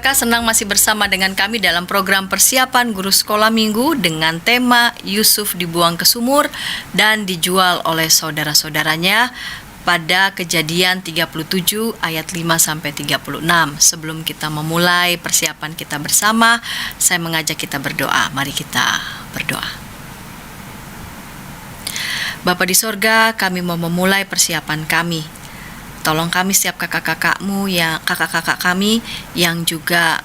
kakak senang masih bersama dengan kami dalam program persiapan guru sekolah minggu dengan tema Yusuf dibuang ke sumur dan dijual oleh saudara-saudaranya pada Kejadian 37 ayat 5-36. Sebelum kita memulai persiapan kita bersama, saya mengajak kita berdoa. Mari kita berdoa. Bapa di sorga, kami mau memulai persiapan kami. Tolong kami setiap kakak-kakak kami yang juga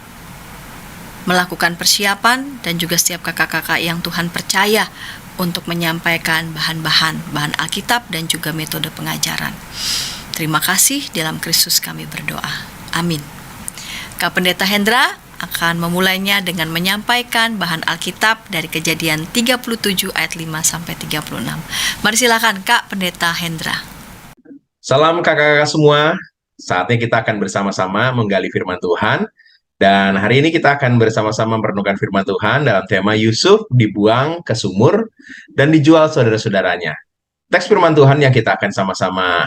melakukan persiapan, dan juga setiap kakak-kakak yang Tuhan percaya untuk menyampaikan bahan Alkitab dan juga metode pengajaran. Terima kasih, dalam Kristus kami berdoa. Amin. Kak Pendeta Hendra akan memulainya dengan menyampaikan bahan Alkitab dari Kejadian 37 ayat 5-36. Mari silakan Kak Pendeta Hendra. Salam kakak-kakak semua, saatnya kita akan bersama-sama menggali firman Tuhan. Dan hari ini kita akan bersama-sama merenungkan firman Tuhan dalam tema Yusuf dibuang ke sumur dan dijual saudara-saudaranya. Teks firman Tuhan yang kita akan sama-sama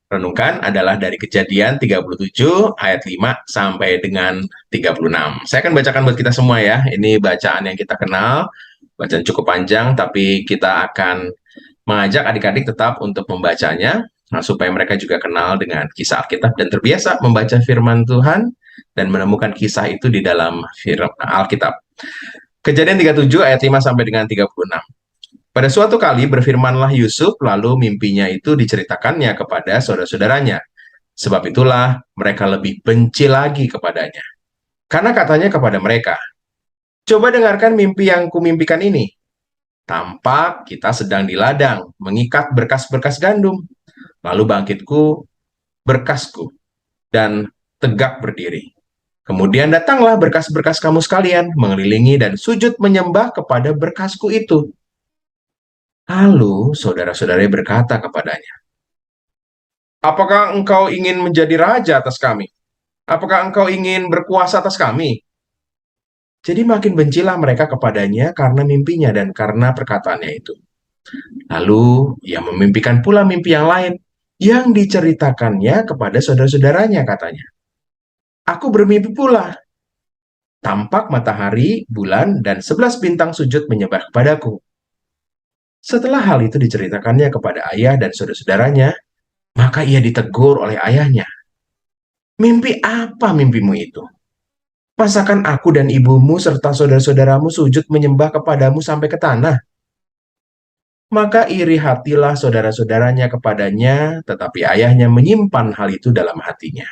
renungkan adalah dari Kejadian 37 ayat 5 sampai dengan 36. Saya akan bacakan buat kita semua ya, ini bacaan yang kita kenal, bacaan cukup panjang, tapi kita akan mengajak adik-adik tetap untuk membacanya, supaya mereka juga kenal dengan kisah Alkitab dan terbiasa membaca firman Tuhan dan menemukan kisah itu di dalam Alkitab. Kejadian 37 ayat 5 sampai dengan 36. Pada suatu kali berfirmanlah Yusuf, lalu mimpinya itu diceritakannya kepada saudara-saudaranya. Sebab itulah mereka lebih benci lagi kepadanya. Karena katanya kepada mereka, "Coba dengarkan mimpi yang kumimpikan ini. Tampak kita sedang di ladang mengikat berkas-berkas gandum. Lalu bangkitku berkasku dan tegak berdiri. Kemudian datanglah berkas-berkas kamu sekalian mengelilingi dan sujud menyembah kepada berkasku itu." Lalu saudara-saudara berkata kepadanya, "Apakah engkau ingin menjadi raja atas kami? Apakah engkau ingin berkuasa atas kami?" Jadi makin bencilah mereka kepadanya karena mimpinya dan karena perkataannya itu. Lalu ia memimpikan pula mimpi yang lain, yang diceritakannya kepada saudara-saudaranya, katanya, "Aku bermimpi pula. Tampak matahari, bulan, dan 11 bintang sujud menyembah kepadaku." Setelah hal itu diceritakannya kepada ayah dan saudara-saudaranya, maka ia ditegur oleh ayahnya. "Mimpi apa mimpimu itu? Masakan aku dan ibumu serta saudara-saudaramu sujud menyembah kepadamu sampai ke tanah?" Maka iri hatilah saudara-saudaranya kepadanya, tetapi ayahnya menyimpan hal itu dalam hatinya.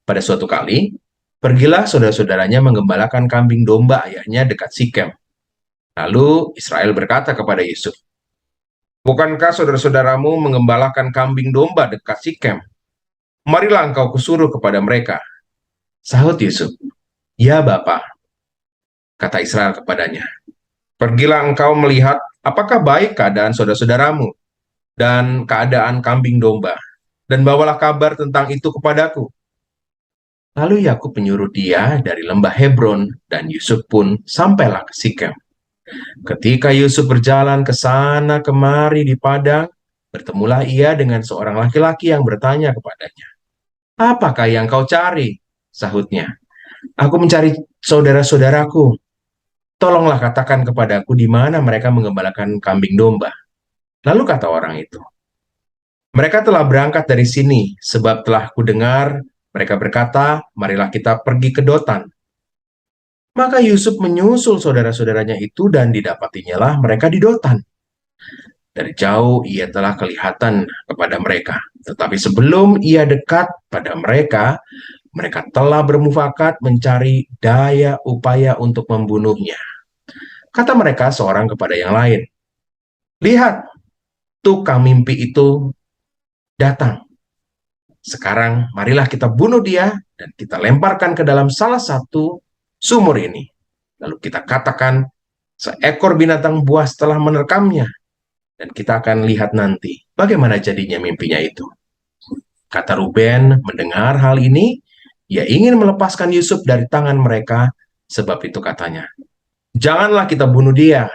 Pada suatu kali, pergilah saudara-saudaranya menggembalakan kambing domba ayahnya dekat Sikem. Lalu Israel berkata kepada Yusuf, "Bukankah saudara-saudaramu menggembalakan kambing domba dekat Sikem? Marilah engkau kusuruh kepada mereka." Sahut Yusuf, "Ya Bapa." Kata Israel kepadanya, "Pergilah engkau melihat apakah baik keadaan saudara-saudaramu dan keadaan kambing domba, dan bawalah kabar tentang itu kepadaku." Lalu Yakub menyuruh dia dari lembah Hebron, dan Yusuf pun sampailah ke Sikem. Ketika Yusuf berjalan ke sana kemari di padang, bertemulah ia dengan seorang laki-laki yang bertanya kepadanya, "Apakah yang kau cari?" Sahutnya, "Aku mencari saudara-saudaraku. Tolonglah katakan kepadaku di mana mereka menggembalakan kambing domba." Lalu kata orang itu, "Mereka telah berangkat dari sini, sebab telah kudengar mereka berkata, marilah kita pergi ke Dotan." Maka Yusuf menyusul saudara-saudaranya itu, dan didapatinya lah mereka di Dotan. Dari jauh ia telah kelihatan kepada mereka, tetapi sebelum ia dekat pada mereka, mereka telah bermufakat mencari daya upaya untuk membunuhnya. Kata mereka seorang kepada yang lain, "Lihat, tukang mimpi itu datang. Sekarang marilah kita bunuh dia dan kita lemparkan ke dalam salah satu sumur ini. Lalu kita katakan, seekor binatang buas telah menerkamnya, dan kita akan lihat nanti bagaimana jadinya mimpinya itu." Kata Ruben mendengar hal ini, ia ingin melepaskan Yusuf dari tangan mereka, sebab itu katanya, "Janganlah kita bunuh dia."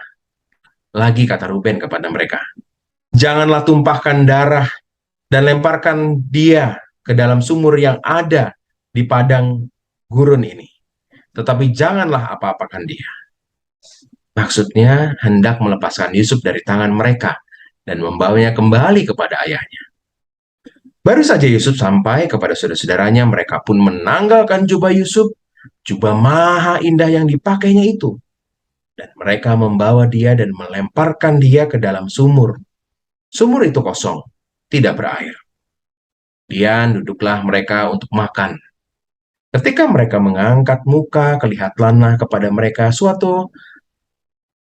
Lagi kata Ruben kepada mereka, "Janganlah tumpahkan darah dan lemparkan dia ke dalam sumur yang ada di padang gurun ini, tetapi janganlah apa-apakan dia. Maksudnya hendak melepaskan Yusuf dari tangan mereka dan membawanya kembali kepada ayahnya. Baru saja Yusuf sampai kepada saudara-saudaranya, mereka pun menanggalkan jubah Yusuf, jubah maha indah yang dipakainya itu. Dan mereka membawa dia dan melemparkan dia ke dalam sumur. Sumur itu kosong, tidak berair. Kemudian duduklah mereka untuk makan. Ketika mereka mengangkat muka, kelihatanlah kepada mereka suatu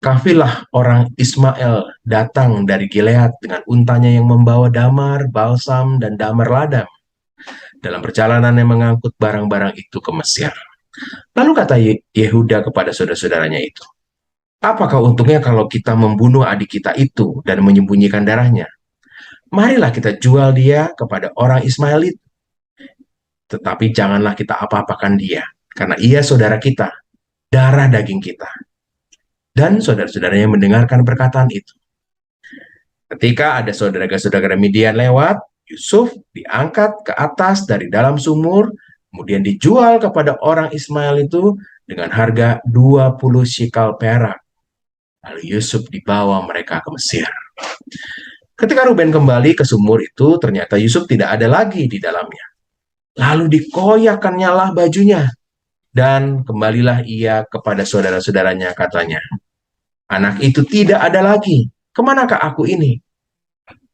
kafilah orang Ismail datang dari Gilead dengan untanya yang membawa damar, balsam, dan damar ladang. Dalam perjalanan yang mengangkut barang-barang itu ke Mesir. Lalu kata Yehuda kepada saudara-saudaranya itu, apakah untungnya kalau kita membunuh adik kita itu dan menyembunyikan darahnya? Marilah kita jual dia kepada orang Ismail itu. Tetapi janganlah kita apa-apakan dia, karena ia saudara kita, darah daging kita. Dan saudara-saudaranya mendengarkan perkataan itu. Ketika ada saudara-saudara Midian lewat, Yusuf diangkat ke atas dari dalam sumur, kemudian dijual kepada orang Ismail itu dengan harga 20 shikal perak. Lalu Yusuf dibawa mereka ke Mesir. Ketika Ruben kembali ke sumur itu, ternyata Yusuf tidak ada lagi di dalamnya. Lalu dikoyakannya lah bajunya, dan kembalilah ia kepada saudara-saudaranya, katanya, anak itu tidak ada lagi, kemanakah aku ini?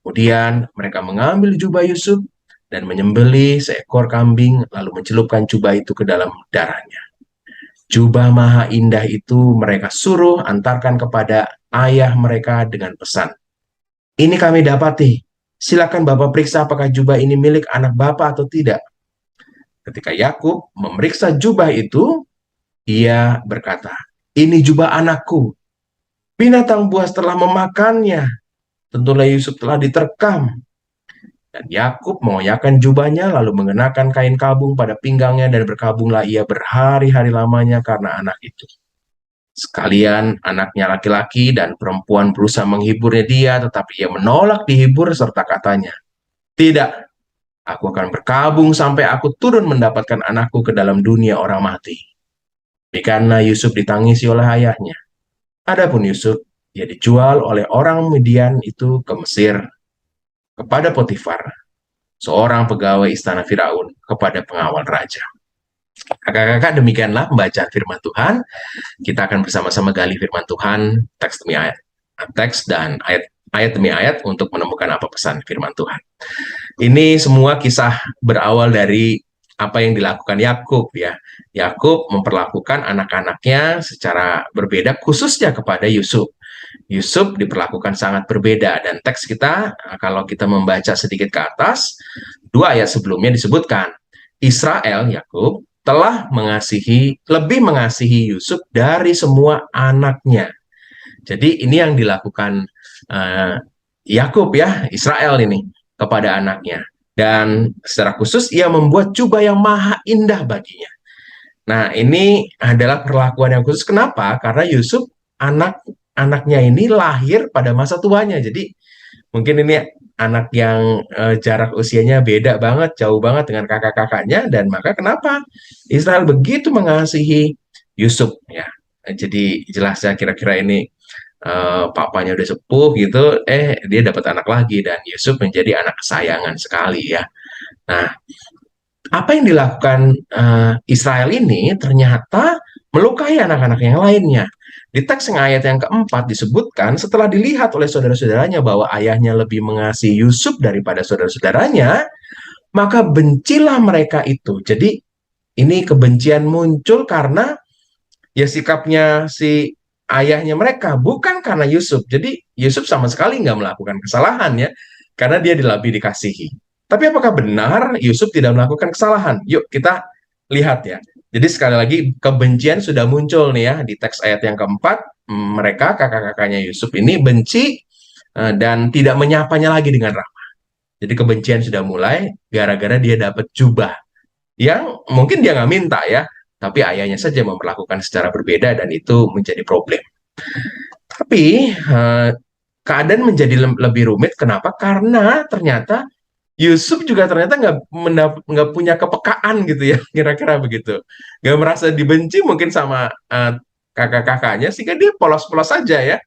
Kemudian mereka mengambil jubah Yusuf dan menyembelih seekor kambing, lalu mencelupkan jubah itu ke dalam darahnya. Jubah maha indah itu mereka suruh antarkan kepada ayah mereka dengan pesan, ini kami dapati, silakan Bapak periksa apakah jubah ini milik anak Bapak atau tidak. Ketika Yakub memeriksa jubah itu, ia berkata, ini jubah anakku. Binatang buas telah memakannya. Tentulah Yusuf telah diterkam. Dan Yakub mengoyakkan jubahnya, lalu mengenakan kain kabung pada pinggangnya, dan berkabunglah ia berhari-hari lamanya karena anak itu. Sekalian anaknya laki-laki dan perempuan berusaha menghiburnya dia, tetapi ia menolak dihibur serta katanya, tidak, aku akan berkabung sampai aku turun mendapatkan anakku ke dalam dunia orang mati. Demikianlah Yusuf ditangisi oleh ayahnya. Adapun Yusuf, ia dijual oleh orang Midian itu ke Mesir, kepada Potifar, seorang pegawai istana Firaun, kepada pengawal raja. Kakak-kakak, demikianlah pembacaan firman Tuhan. Kita akan bersama-sama gali firman Tuhan, teks demi ayat, teks dan ayat demi ayat untuk menemukan apa pesan firman Tuhan. Ini semua kisah berawal dari apa yang dilakukan Yakub ya. Yakub memperlakukan anak-anaknya secara berbeda, khususnya kepada Yusuf. Yusuf diperlakukan sangat berbeda, dan teks kita, kalau kita membaca sedikit ke atas, 2 ayat sebelumnya disebutkan, Israel, Yakub, telah lebih mengasihi Yusuf dari semua anaknya. Jadi ini yang dilakukan Yakub ya, Israel ini, kepada anaknya. Dan secara khusus ia membuat jubah yang maha indah baginya. Nah, ini adalah perlakuan yang khusus. Kenapa? Karena Yusuf anaknya ini lahir pada masa tuanya. Jadi mungkin ini anak yang jarak usianya beda banget, jauh banget dengan kakak-kakaknya, dan maka kenapa Israel begitu mengasihi Yusuf ya. Jadi jelas ya, kira-kira ini papanya udah sepuh gitu, dia dapat anak lagi, dan Yusuf menjadi anak kesayangan sekali ya. Nah, apa yang dilakukan Israel ini ternyata melukai anak-anak yang lainnya. Di teks ayat yang keempat disebutkan, setelah dilihat oleh saudara-saudaranya bahwa ayahnya lebih mengasihi Yusuf daripada saudara-saudaranya, maka bencilah mereka itu. Jadi ini kebencian muncul karena ya sikapnya si ayahnya mereka, bukan karena Yusuf. Jadi Yusuf sama sekali nggak melakukan kesalahan ya, karena dia lebih dikasihi. Tapi apakah benar Yusuf tidak melakukan kesalahan? Yuk kita lihat ya. Jadi sekali lagi kebencian sudah muncul nih ya di teks ayat yang keempat. Mereka kakak-kakaknya Yusuf ini benci dan tidak menyapanya lagi dengan ramah. Jadi kebencian sudah mulai gara-gara dia dapat jubah yang mungkin dia nggak minta ya, tapi ayahnya saja memperlakukan secara berbeda, dan itu menjadi problem. Tapi keadaan menjadi lebih rumit. Kenapa? Karena ternyata Yusuf juga ternyata nggak punya kepekaan gitu ya, kira-kira begitu. Nggak merasa dibenci mungkin sama kakak-kakaknya, sehingga dia polos-polos saja ya.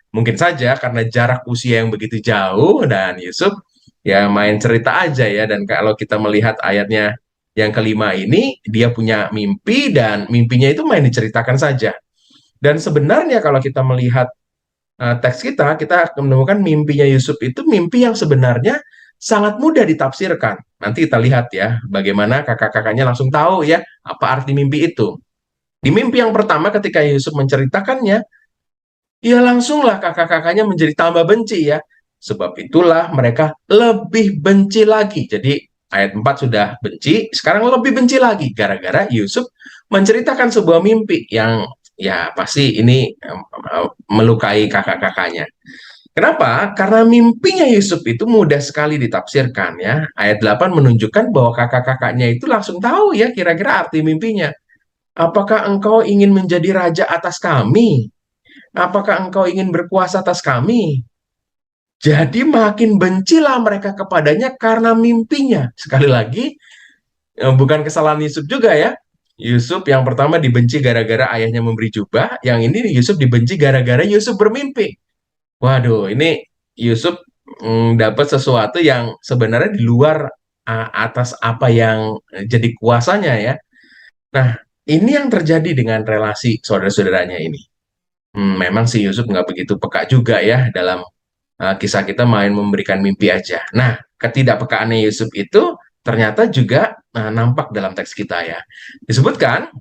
Mungkin saja karena jarak usia yang begitu jauh dan Yusuf ya main cerita aja ya. Dan kalau kita melihat ayatnya yang kelima ini, dia punya mimpi dan mimpinya itu main diceritakan saja. Dan sebenarnya kalau kita melihat teks kita akan menemukan mimpinya Yusuf itu mimpi yang sebenarnya sangat mudah ditafsirkan. Nanti kita lihat ya, bagaimana kakak-kakaknya langsung tahu ya, apa arti mimpi itu. Di mimpi yang pertama ketika Yusuf menceritakannya, ya langsunglah kakak-kakaknya menjadi tambah benci ya. Sebab itulah mereka lebih benci lagi. Jadi ayat 4 sudah benci, sekarang lebih benci lagi. Gara-gara Yusuf menceritakan sebuah mimpi yang ya pasti ini melukai kakak-kakaknya. Kenapa? Karena mimpinya Yusuf itu mudah sekali ditafsirkan ya. Ayat 8 menunjukkan bahwa kakak-kakaknya itu langsung tahu ya kira-kira arti mimpinya. Apakah engkau ingin menjadi raja atas kami? Apakah engkau ingin berkuasa atas kami? Jadi makin bencilah mereka kepadanya karena mimpinya. Sekali lagi, bukan kesalahan Yusuf juga ya. Yusuf yang pertama dibenci gara-gara ayahnya memberi jubah, yang ini Yusuf dibenci gara-gara Yusuf bermimpi. Waduh, ini Yusuf dapat sesuatu yang sebenarnya di luar atas apa yang jadi kuasanya ya. Nah, ini yang terjadi dengan relasi saudara-saudaranya ini. Memang si Yusuf nggak begitu peka juga ya dalam kisah kita main memberikan mimpi aja. Nah, ketidakpekaannya Yusuf itu ternyata juga nampak dalam teks kita ya. Disebutkan,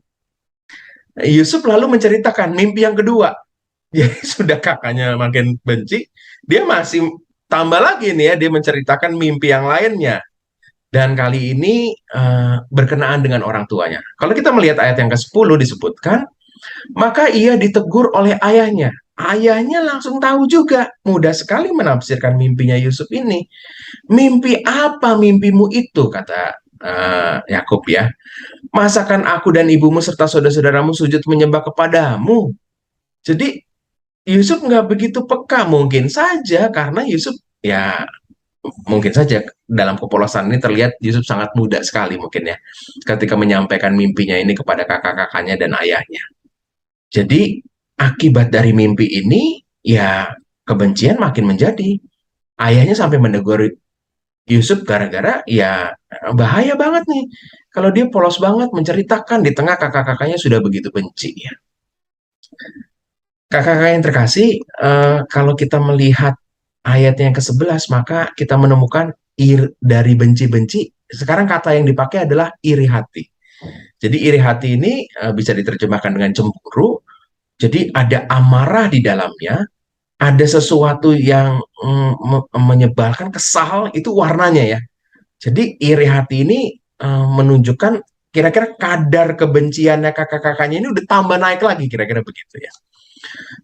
Yusuf lalu menceritakan mimpi yang kedua. Jadi sudah kakaknya makin benci, dia masih tambah lagi nih ya, dia menceritakan mimpi yang lainnya. Dan kali ini berkenaan dengan orang tuanya. Kalau kita melihat ayat yang ke-10 disebutkan, maka ia ditegur oleh ayahnya. Ayahnya langsung tahu juga, mudah sekali menafsirkan mimpinya Yusuf ini. Mimpi apa mimpimu itu, kata Yakub ya. Masakan aku dan ibumu serta saudara-saudaramu sujud menyembah kepadamu? Jadi Yusuf nggak begitu peka, mungkin saja karena Yusuf ya mungkin saja dalam kepolosan ini terlihat Yusuf sangat muda sekali mungkin ya ketika menyampaikan mimpinya ini kepada kakak-kakaknya dan ayahnya. Jadi akibat dari mimpi ini ya kebencian makin menjadi. Ayahnya sampai menegur Yusuf gara-gara ya bahaya banget nih kalau dia polos banget menceritakan di tengah kakak-kakaknya sudah begitu benci ya. Kakak-kakak yang terkasih, kalau kita melihat ayat yang ke-11, maka kita menemukan dari benci-benci, sekarang kata yang dipakai adalah iri hati. Jadi iri hati ini bisa diterjemahkan dengan cemburu, jadi ada amarah di dalamnya, ada sesuatu yang menyebalkan, kesal, itu warnanya ya. Jadi iri hati ini menunjukkan kira-kira kadar kebenciannya kakak-kakaknya ini udah tambah naik lagi, kira-kira begitu ya.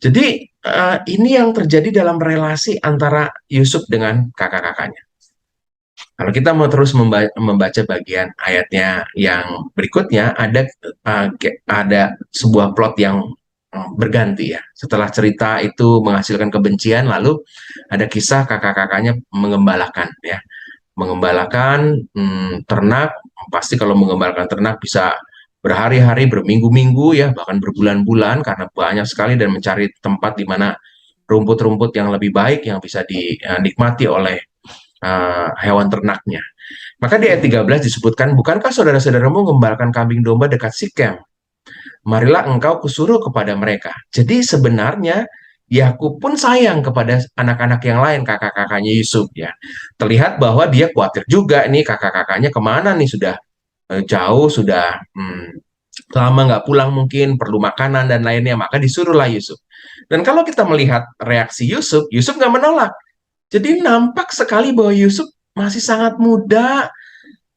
Jadi ini yang terjadi dalam relasi antara Yusuf dengan kakak-kakaknya. Kalau kita mau terus membaca bagian ayatnya yang berikutnya, ada sebuah plot yang berganti ya. Setelah cerita itu menghasilkan kebencian, lalu ada kisah kakak-kakaknya mengembalakan ya. Mengembalakan ternak, pasti kalau mengembalakan ternak bisa berhari-hari, berminggu-minggu ya, bahkan berbulan-bulan karena banyak sekali dan mencari tempat di mana rumput-rumput yang lebih baik yang bisa dinikmati oleh hewan ternaknya. Maka di ayat 13 disebutkan, bukankah saudara-saudaramu mengembalakan kambing domba dekat Sikem? Marilah engkau kusuruh kepada mereka. Jadi sebenarnya Yakub pun sayang kepada anak-anak yang lain, kakak-kakaknya Yusuf ya. Terlihat bahwa dia khawatir juga nih kakak-kakaknya kemana nih, sudah jauh, sudah lama nggak pulang mungkin, perlu makanan dan lainnya, maka disuruhlah Yusuf. Dan kalau kita melihat reaksi Yusuf, Yusuf nggak menolak. Jadi nampak sekali bahwa Yusuf masih sangat muda,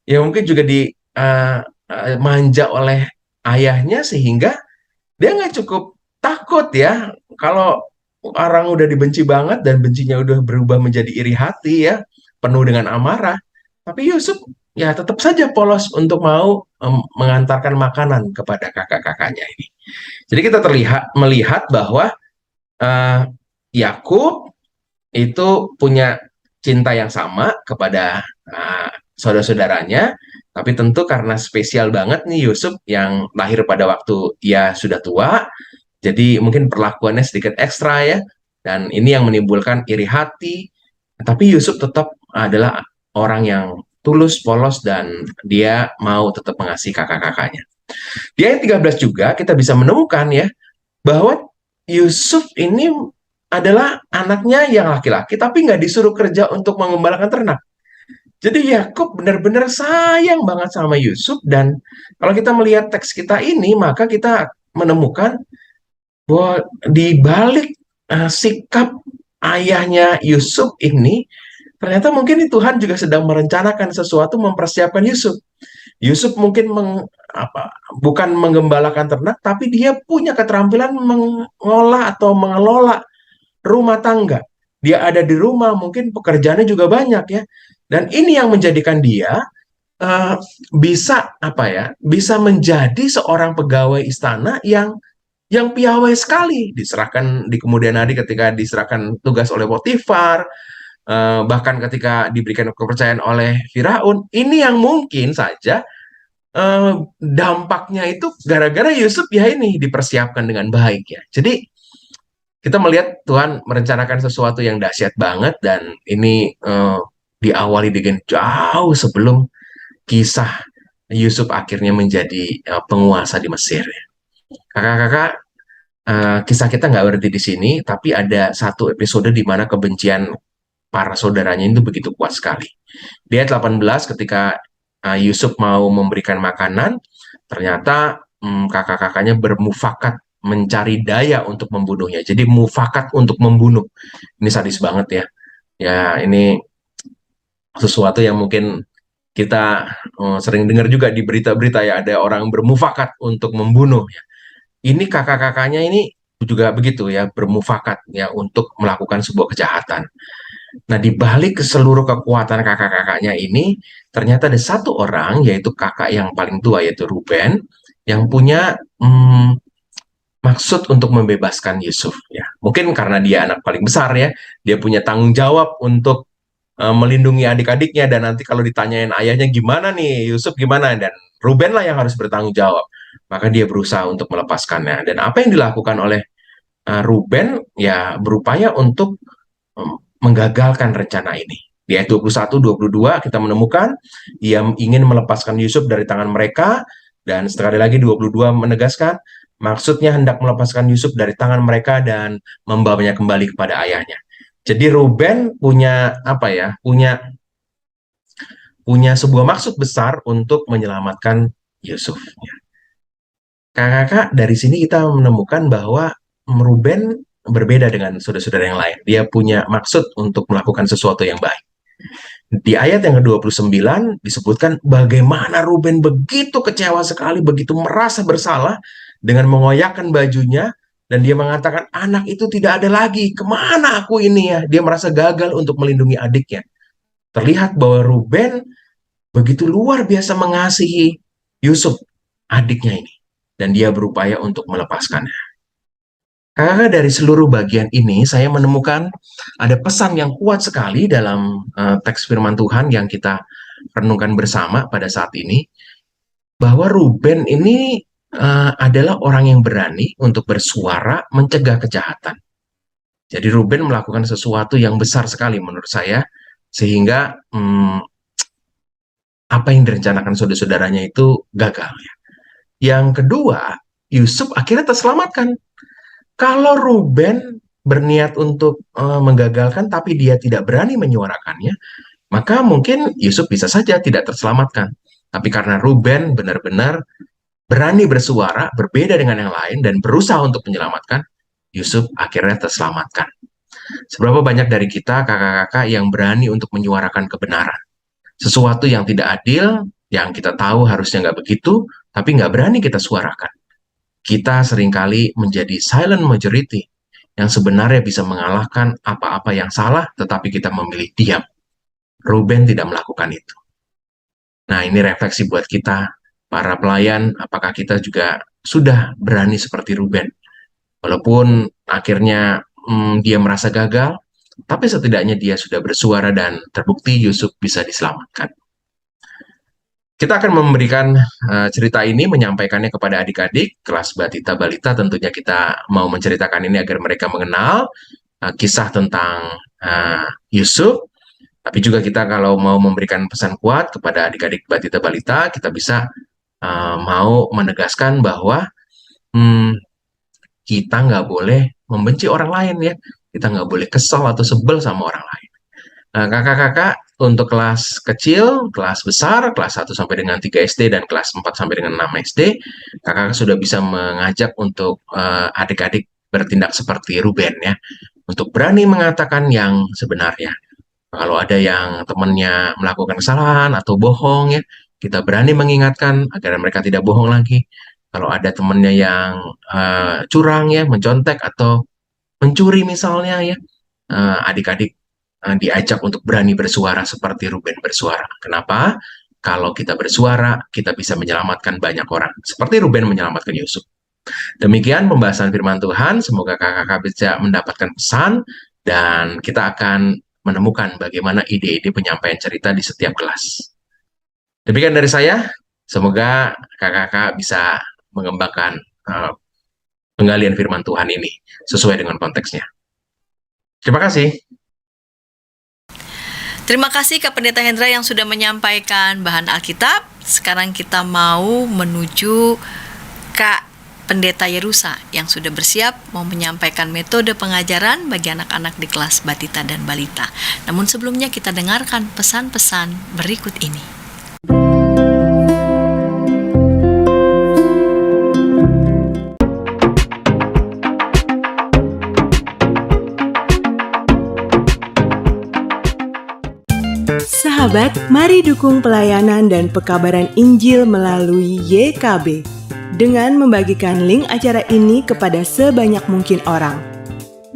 ya mungkin juga dimanja oleh ayahnya sehingga dia nggak cukup takut ya. Kalau orang udah dibenci banget dan bencinya udah berubah menjadi iri hati ya, penuh dengan amarah. Tapi Yusuf ya tetap saja polos untuk mau mengantarkan makanan kepada kakak-kakaknya ini. Jadi kita melihat bahwa Yakub itu punya cinta yang sama kepada saudara-saudaranya, tapi tentu karena spesial banget nih Yusuf yang lahir pada waktu ia sudah tua, jadi mungkin perlakuannya sedikit ekstra ya, dan ini yang menimbulkan iri hati. Tapi Yusuf tetap adalah orang yang tulus, polos, dan dia mau tetap mengasihi kakak-kakaknya. Di ayat 13 juga kita bisa menemukan ya, bahwa Yusuf ini adalah anaknya yang laki-laki, tapi nggak disuruh kerja untuk mengembalakan ternak. Jadi Yakub benar-benar sayang banget sama Yusuf, dan kalau kita melihat teks kita ini, maka kita menemukan bahwa di balik sikap ayahnya Yusuf ini, ternyata mungkin Tuhan juga sedang merencanakan sesuatu, mempersiapkan Yusuf. Yusuf mungkin bukan menggembalakan ternak, tapi dia punya keterampilan mengolah atau mengelola rumah tangga. Dia ada di rumah, mungkin pekerjaannya juga banyak ya. Dan ini yang menjadikan dia uh, bisa bisa menjadi seorang pegawai istana yang piawai sekali, diserahkan di kemudian hari ketika diserahkan tugas oleh Potifar, bahkan ketika diberikan kepercayaan oleh Firaun. Ini yang mungkin saja dampaknya itu gara-gara Yusuf ya ini dipersiapkan dengan baik ya. Jadi kita melihat Tuhan merencanakan sesuatu yang dahsyat banget, dan ini diawali dengan jauh sebelum kisah Yusuf akhirnya menjadi penguasa di Mesir. Kakak-kakak, kisah kita nggak berhenti di sini, tapi ada satu episode di mana kebencian para saudaranya itu begitu kuat sekali. Di ayat 18 ketika Yusuf mau memberikan makanan, ternyata kakak-kakaknya bermufakat mencari daya untuk membunuhnya. Jadi mufakat untuk membunuh. Ini sadis banget ya. Ya, ini sesuatu yang mungkin kita sering dengar juga di berita-berita ya, ada orang bermufakat untuk membunuh. Ini kakak-kakaknya ini juga begitu ya, bermufakat ya untuk melakukan sebuah kejahatan. Nah, di balik seluruh kekuatan kakak-kakaknya ini, ternyata ada satu orang, yaitu kakak yang paling tua, yaitu Ruben, yang punya maksud untuk membebaskan Yusuf. Ya, mungkin karena dia anak paling besar ya, dia punya tanggung jawab untuk melindungi adik-adiknya, dan nanti kalau ditanyain ayahnya gimana nih, Yusuf gimana, dan Ruben lah yang harus bertanggung jawab. Maka dia berusaha untuk melepaskannya. Dan apa yang dilakukan oleh Ruben ya berupaya untuk menggagalkan rencana ini. Di ayat 21, 22 kita menemukan ia ingin melepaskan Yusuf dari tangan mereka, dan sekali lagi 22 menegaskan maksudnya hendak melepaskan Yusuf dari tangan mereka dan membawanya kembali kepada ayahnya. Jadi Ruben punya punya sebuah maksud besar untuk menyelamatkan Yusuf. Kakak-kakak, dari sini kita menemukan bahwa Ruben berbeda dengan saudara-saudara yang lain. Dia punya maksud untuk melakukan sesuatu yang baik. Di ayat yang ke-29 disebutkan bagaimana Ruben begitu kecewa sekali, begitu merasa bersalah dengan mengoyakkan bajunya, dan dia mengatakan, anak itu tidak ada lagi, kemana aku ini ya? Dia merasa gagal untuk melindungi adiknya. Terlihat bahwa Ruben begitu luar biasa mengasihi Yusuf, adiknya ini, dan dia berupaya untuk melepaskannya. Karena dari seluruh bagian ini saya menemukan ada pesan yang kuat sekali dalam teks firman Tuhan yang kita renungkan bersama pada saat ini, bahwa Ruben ini adalah orang yang berani untuk bersuara mencegah kejahatan. Jadi Ruben melakukan sesuatu yang besar sekali menurut saya, sehingga apa yang direncanakan saudara-saudaranya itu gagal. Yang kedua, Yusuf akhirnya terselamatkan. Kalau Ruben berniat untuk menggagalkan tapi dia tidak berani menyuarakannya, maka mungkin Yusuf bisa saja tidak terselamatkan. Tapi karena Ruben benar-benar berani bersuara, berbeda dengan yang lain, dan berusaha untuk menyelamatkan, Yusuf akhirnya terselamatkan. Seberapa banyak dari kita, kakak-kakak, yang berani untuk menyuarakan kebenaran. Sesuatu yang tidak adil, yang kita tahu harusnya nggak begitu, tapi nggak berani kita suarakan. Kita seringkali menjadi silent majority yang sebenarnya bisa mengalahkan apa-apa yang salah, tetapi kita memilih diam. Ruben tidak melakukan itu. Nah, ini refleksi buat kita, para pelayan, apakah kita juga sudah berani seperti Ruben? Walaupun akhirnya dia merasa gagal, tapi setidaknya dia sudah bersuara dan terbukti Yusuf bisa diselamatkan. Kita akan memberikan cerita ini, menyampaikannya kepada adik-adik kelas Batita Balita. Tentunya kita mau menceritakan ini agar mereka mengenal kisah tentang Yusuf. Tapi juga kita kalau mau memberikan pesan kuat kepada adik-adik Batita Balita, kita bisa mau menegaskan bahwa kita nggak boleh membenci orang lain ya. Kita nggak boleh kesal atau sebel sama orang lain. Nah, kakak-kakak untuk kelas kecil, kelas besar, kelas 1 sampai dengan 3 SD dan kelas 4 sampai dengan 6 SD, kakak sudah bisa mengajak untuk adik-adik bertindak seperti Ruben ya, untuk berani mengatakan yang sebenarnya. Kalau ada yang temannya melakukan kesalahan atau bohong ya, kita berani mengingatkan agar mereka tidak bohong lagi. Kalau ada temannya yang curang ya, mencontek atau mencuri misalnya ya, adik-adik diajak untuk berani bersuara seperti Ruben bersuara. Kenapa? Kalau kita bersuara, kita bisa menyelamatkan banyak orang. Seperti Ruben menyelamatkan Yusuf. Demikian pembahasan firman Tuhan. Semoga kakak-kakak bisa mendapatkan pesan dan kita akan menemukan bagaimana ide-ide penyampaian cerita di setiap kelas. Demikian dari saya. Semoga kakak-kakak bisa mengembangkan penggalian firman Tuhan ini sesuai dengan konteksnya. Terima kasih. Terima kasih Kak Pendeta Hendra yang sudah menyampaikan bahan Alkitab. Sekarang kita mau menuju Kak Pendeta Yerusa yang sudah bersiap mau menyampaikan metode pengajaran bagi anak-anak di kelas Batita dan Balita. Namun sebelumnya kita dengarkan pesan-pesan berikut ini. Sahabat, mari dukung pelayanan dan pekabaran Injil melalui YKB dengan membagikan link acara ini kepada sebanyak mungkin orang.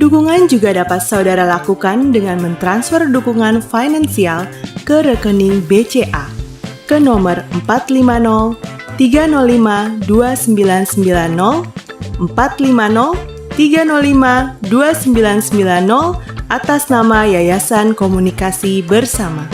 Dukungan juga dapat saudara lakukan dengan mentransfer dukungan finansial ke rekening BCA ke nomor 450 305 2990 450 305 2990 atas nama Yayasan Komunikasi Bersama.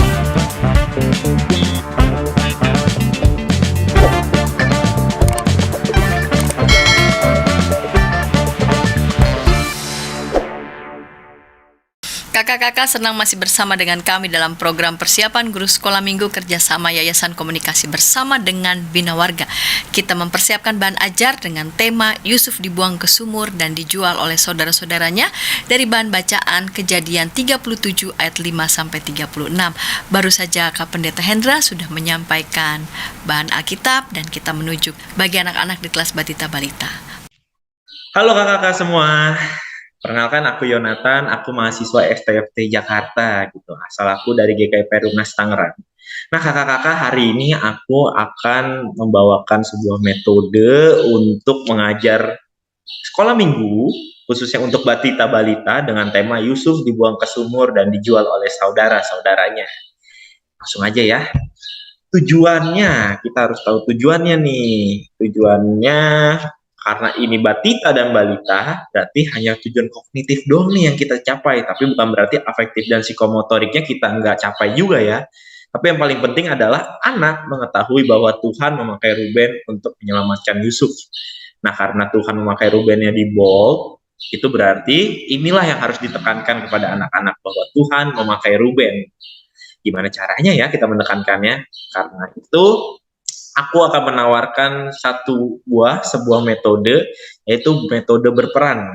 Kakak-kakak senang masih bersama dengan kami dalam program persiapan guru sekolah minggu kerjasama Yayasan Komunikasi Bersama dengan Bina Warga. Kita mempersiapkan bahan ajar dengan tema Yusuf dibuang ke sumur dan dijual oleh saudara-saudaranya dari bahan bacaan Kejadian 37 ayat 5-36. Baru saja Kak Pendeta Hendra sudah menyampaikan bahan Alkitab dan kita menuju bagi anak-anak di kelas Batita Balita. Halo kakak-kakak semua. Perkenalkan, aku Yonatan, aku mahasiswa STFT Jakarta gitu. Asal aku dari GKI Perumnas Tangerang. Nah kakak-kakak, hari ini aku akan membawakan sebuah metode untuk mengajar sekolah minggu, khususnya untuk Batita Balita dengan tema Yusuf dibuang ke sumur dan dijual oleh saudara-saudaranya. Langsung aja ya. Tujuannya, kita harus tahu tujuannya nih. Tujuannya, karena ini Batita dan Balita, berarti hanya tujuan kognitif doang nih yang kita capai, tapi bukan berarti afektif dan psikomotoriknya kita nggak capai juga ya. Tapi yang paling penting adalah anak mengetahui bahwa Tuhan memakai Ruben untuk menyelamatkan Yusuf. Nah, karena Tuhan memakai Rubennya di bold, itu berarti inilah yang harus ditekankan kepada anak-anak, bahwa Tuhan memakai Ruben. Gimana caranya ya kita menekankannya? Karena itu, aku akan menawarkan sebuah metode, yaitu metode berperan.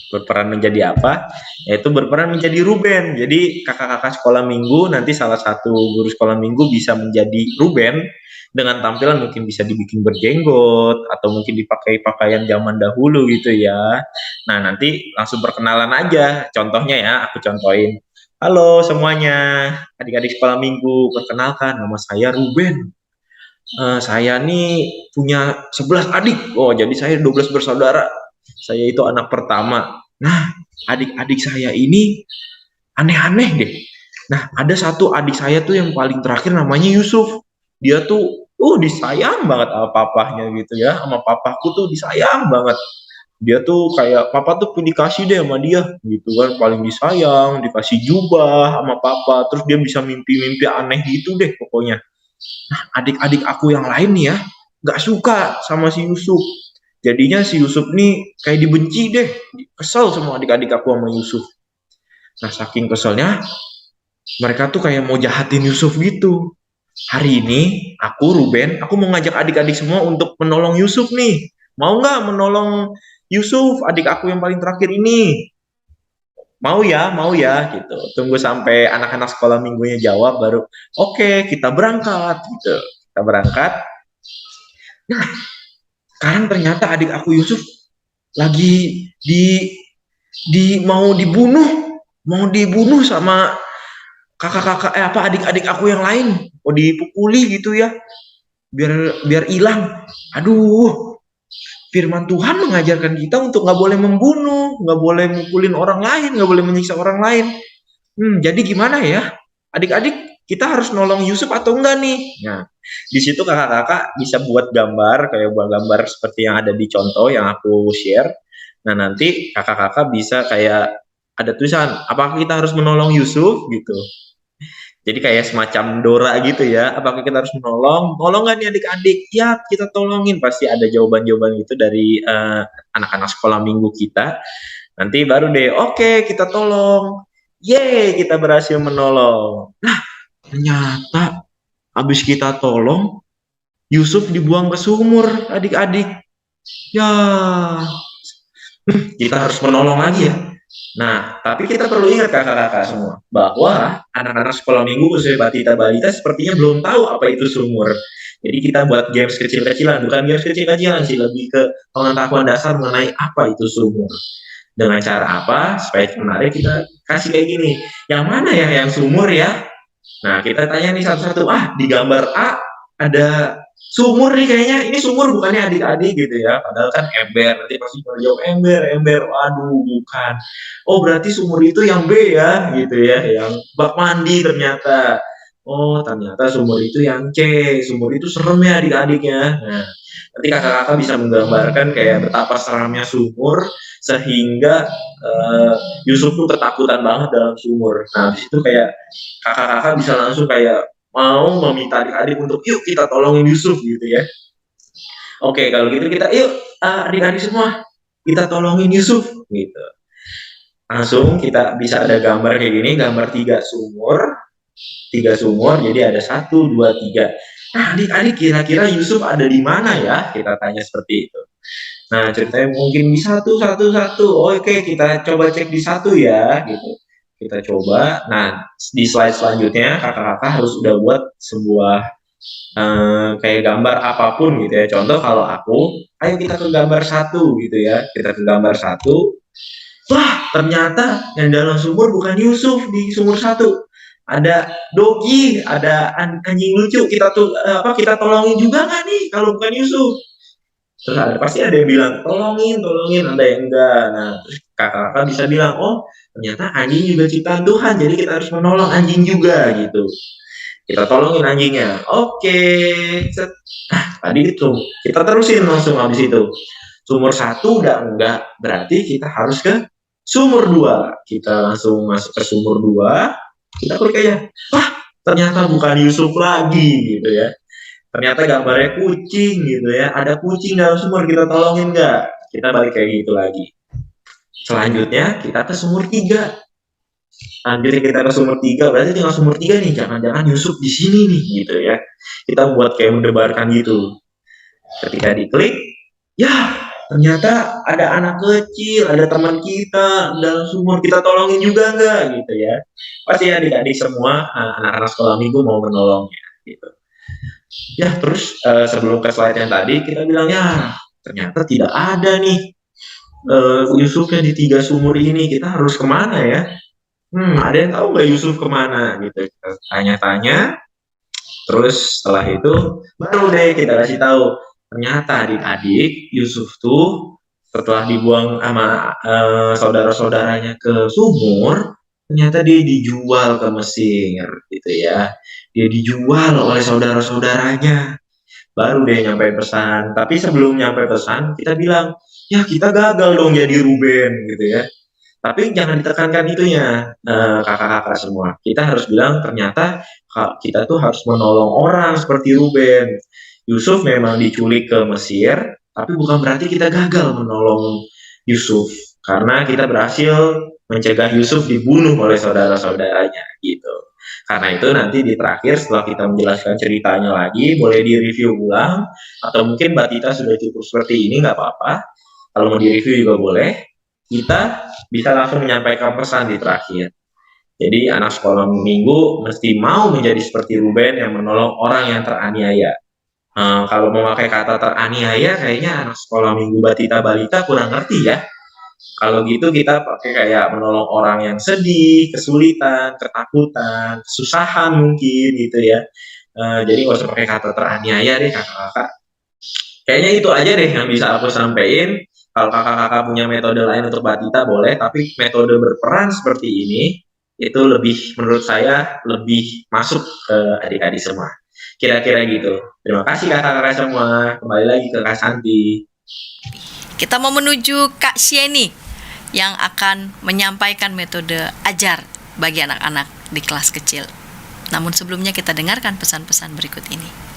Berperan menjadi apa? Yaitu berperan menjadi Ruben. Jadi kakak-kakak sekolah minggu, nanti salah satu guru sekolah minggu bisa menjadi Ruben dengan tampilan mungkin bisa dibikin berjenggot atau mungkin dipakai pakaian zaman dahulu gitu ya. Nah, nanti langsung perkenalan aja. Contohnya ya, aku contohin. Halo semuanya, adik-adik sekolah minggu, perkenalkan nama saya Ruben. Saya nih punya 11 adik. Oh, jadi saya 12 bersaudara. Saya itu anak pertama. Nah, adik-adik saya ini aneh-aneh deh. Nah, ada satu adik saya tuh yang paling terakhir namanya Yusuf. Dia tuh disayang banget sama papahnya gitu ya. Sama papaku tuh disayang banget. dia tuh kayak papa tuh dikasih deh sama dia gitu kan, paling disayang, dikasih jubah sama papa, terus dia bisa mimpi-mimpi aneh gitu deh pokoknya. Nah, adik-adik aku yang lain nih ya nggak suka sama si Yusuf. Jadinya si Yusuf nih kayak dibenci deh, kesel semua adik-adik aku sama Yusuf. Nah, saking keselnya mereka tuh kayak mau jahatin Yusuf gitu. Hari ini aku Ruben, aku mau ngajak adik-adik semua untuk menolong Yusuf nih. Mau nggak menolong Yusuf, adik aku yang paling terakhir ini? Mau ya, gitu. Tunggu sampai anak-anak sekolah minggunya jawab, baru oke, kita berangkat, gitu. Kita berangkat. Nah, sekarang ternyata adik aku Yusuf lagi mau dibunuh sama kakak-kakak adik-adik aku yang lain. Mau dipukuli gitu ya, biar hilang. Aduh, firman Tuhan mengajarkan kita untuk nggak boleh membunuh, nggak boleh mukulin orang lain, nggak boleh menyiksa orang lain. Jadi gimana ya, adik-adik, kita harus nolong Yusuf atau enggak nih? Nah, di situ kakak-kakak bisa buat gambar seperti yang ada di contoh yang aku share. Nah, nanti kakak-kakak bisa kayak ada tulisan, apakah kita harus menolong Yusuf gitu. Jadi kayak semacam Dora gitu ya, apakah kita harus tolong nggak nih adik-adik? Ya, kita tolongin, pasti ada jawaban-jawaban gitu dari anak-anak sekolah minggu kita. Nanti baru deh, oke, kita tolong. Yeay, kita berhasil menolong. Nah, ternyata habis kita tolong, Yusuf dibuang ke sumur, adik-adik. Ya, kita harus menolong lagi ya. Nah, tapi kita perlu ingat kakak-kakak semua, bahwa anak-anak sekolah minggu khususnya balita-balita sepertinya belum tahu apa itu sumur. Jadi kita buat games kecil-kecilan, bukan games kecil-kecilan sih, lebih ke pengetahuan dasar mengenai apa itu sumur. Dengan cara apa? Supaya menarik, kita kasih kayak gini, yang mana ya yang sumur ya? Nah, kita tanya nih satu-satu, di gambar A ada sumur nih kayaknya, ini sumur bukannya adik-adik gitu ya, padahal kan ember, nanti pasti jawab ember, waduh bukan. Oh berarti sumur itu yang B ya, gitu ya, yang bak mandi ternyata. Oh ternyata sumur itu yang C, sumur itu serem ya adik-adiknya. Nah, nanti kakak-kakak bisa menggambarkan kayak betapa seramnya sumur, sehingga Yusuf tuh ketakutan banget dalam sumur. Nah, di situ kayak kakak-kakak bisa langsung kayak mau meminta adik-adik untuk yuk kita tolongin Yusuf gitu ya. Oke, kalau gitu kita yuk adik-adik semua kita tolongin Yusuf gitu. Langsung kita bisa ada gambar kayak gini, gambar tiga sumur, jadi ada 1, 2, 3. Nah, adik-adik kira-kira Yusuf ada di mana ya? Kita tanya seperti itu. Nah, ceritanya mungkin di satu. Oke, kita coba cek di 1 ya gitu. Kita coba. Nah, di slide selanjutnya kakak-kakak harus udah buat sebuah kayak gambar apapun gitu ya. Contoh kalau aku, ayo kita ke gambar 1 gitu ya. Kita ke gambar 1. Wah, ternyata yang dalam sumur bukan Yusuf di sumur 1. Ada Dogi, ada anjing lucu. Kita tolongin juga nggak nih kalau bukan Yusuf? Terus pasti ada yang bilang tolongin, ada yang enggak. Nah, terus kakak-kakak bisa bilang, oh ternyata anjing juga ciptaan Tuhan, jadi kita harus menolong anjing juga gitu. Kita tolongin anjingnya. Oke. Tadi itu kita terusin langsung habis itu. Sumur 1 udah enggak, berarti kita harus ke sumur 2. Kita langsung masuk ke sumur 2. Kita klik aja. Wah, ternyata bukan Yusuf lagi gitu ya. Ternyata gambarnya kucing gitu ya. Ada kucing dalam sumur, kita tolongin nggak? Kita balik kayak gitu lagi. Selanjutnya kita ke sumur 3. Lanjutnya kita ke sumur 3, berarti tinggal sumur 3 nih. Jangan-jangan Yusuf di sini nih gitu ya. Kita buat kayak mendebarkan gitu. Ketika diklik, ya ternyata ada anak kecil, ada teman kita dalam sumur, kita tolongin juga nggak gitu ya. Pasti adik-adik semua anak-anak sekolah minggu mau menolongnya gitu. Ya, terus sebelum ke slide yang tadi, kita bilang, ya, ternyata tidak ada nih Yusufnya di 3 sumur ini. Kita harus kemana ya? Ada yang tahu nggak Yusuf kemana? Gitu. Kita tanya-tanya. Terus setelah itu, baru deh kita kasih tahu. Ternyata adik-adik, Yusuf tuh setelah dibuang sama saudara-saudaranya ke sumur, ternyata dia dijual ke Mesir, gitu ya. Dia dijual oleh saudara-saudaranya. Baru dia nyampe pesan. Tapi sebelum nyampe pesan, kita bilang, ya kita gagal dong jadi Ruben gitu ya. Tapi jangan ditekankan itunya, kakak-kakak semua. Kita harus bilang ternyata kita tuh harus menolong orang seperti Ruben. Yusuf memang diculik ke Mesir, tapi bukan berarti kita gagal menolong Yusuf. Karena kita berhasil mencegah Yusuf dibunuh oleh saudara-saudaranya gitu. Karena itu nanti di terakhir setelah kita menjelaskan ceritanya lagi, boleh di-review ulang, atau mungkin Mbak Tita sudah cukup seperti ini, nggak apa-apa. Kalau mau di-review juga boleh. Kita bisa langsung menyampaikan pesan di terakhir. Jadi anak sekolah minggu mesti mau menjadi seperti Ruben yang menolong orang yang teraniaya. Kalau memakai kata teraniaya, kayaknya anak sekolah minggu Batita Balita kurang ngerti ya. Kalau gitu kita pakai kayak menolong orang yang sedih, kesulitan, ketakutan, kesusahan mungkin gitu ya. Jadi nggak usah pakai kata teraniaya deh kakak-kakak. Kayaknya itu aja deh yang bisa aku sampaikan. Kalau kakak-kakak punya metode lain untuk Batita boleh, tapi metode berperan seperti ini itu lebih menurut saya lebih masuk ke adik-adik semua. Kira-kira gitu. Terima kasih kakak-kakak semua. Kembali lagi ke Kak Santi. Kita mau menuju Kak Sieni yang akan menyampaikan metode ajar bagi anak-anak di kelas kecil. Namun sebelumnya kita dengarkan pesan-pesan berikut ini.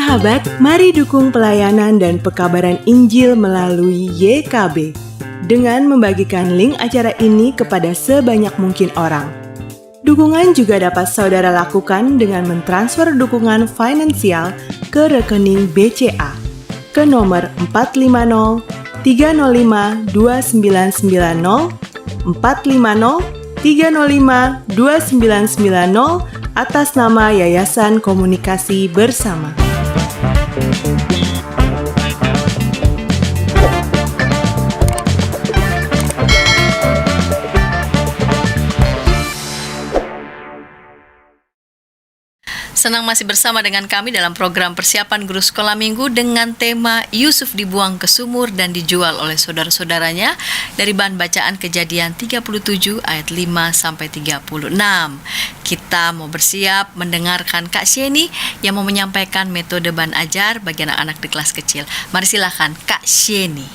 Sahabat, mari dukung pelayanan dan pekabaran Injil melalui YKB dengan membagikan link acara ini kepada sebanyak mungkin orang. Dukungan juga dapat saudara lakukan dengan mentransfer dukungan finansial ke rekening BCA ke nomor 450 305 2990 450 305 2990 atas nama Yayasan Komunikasi Bersama. Senang masih bersama dengan kami dalam program persiapan guru sekolah minggu dengan tema Yusuf dibuang ke sumur dan dijual oleh saudara-saudaranya dari bahan bacaan Kejadian 37 ayat 5 sampai 36. Kita mau bersiap mendengarkan Kak Sieni yang mau menyampaikan metode bahan ajar bagi anak-anak di kelas kecil. Mari silakan Kak Sieni.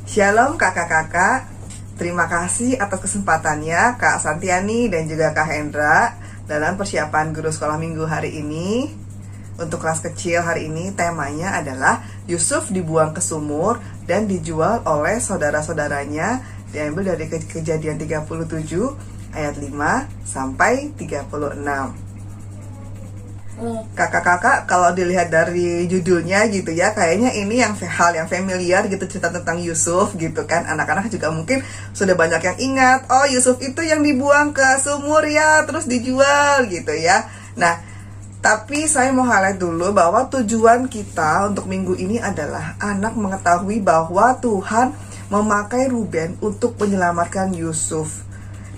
Shalom kakak-kakak, terima kasih atas kesempatannya Kak Santiani dan juga Kak Hendra dalam persiapan guru sekolah minggu hari ini. Untuk kelas kecil hari ini temanya adalah Yusuf dibuang ke sumur dan dijual oleh saudara-saudaranya, diambil dari Kejadian 37 ayat 5 sampai 36. Kakak-kakak, kalau dilihat dari judulnya gitu ya, kayaknya ini hal yang familiar gitu, cerita tentang Yusuf gitu kan. Anak-anak juga mungkin sudah banyak yang ingat, oh Yusuf itu yang dibuang ke sumur ya, terus dijual gitu ya. Nah, tapi saya mau highlight dulu bahwa tujuan kita untuk minggu ini adalah anak mengetahui bahwa Tuhan memakai Ruben untuk menyelamatkan Yusuf.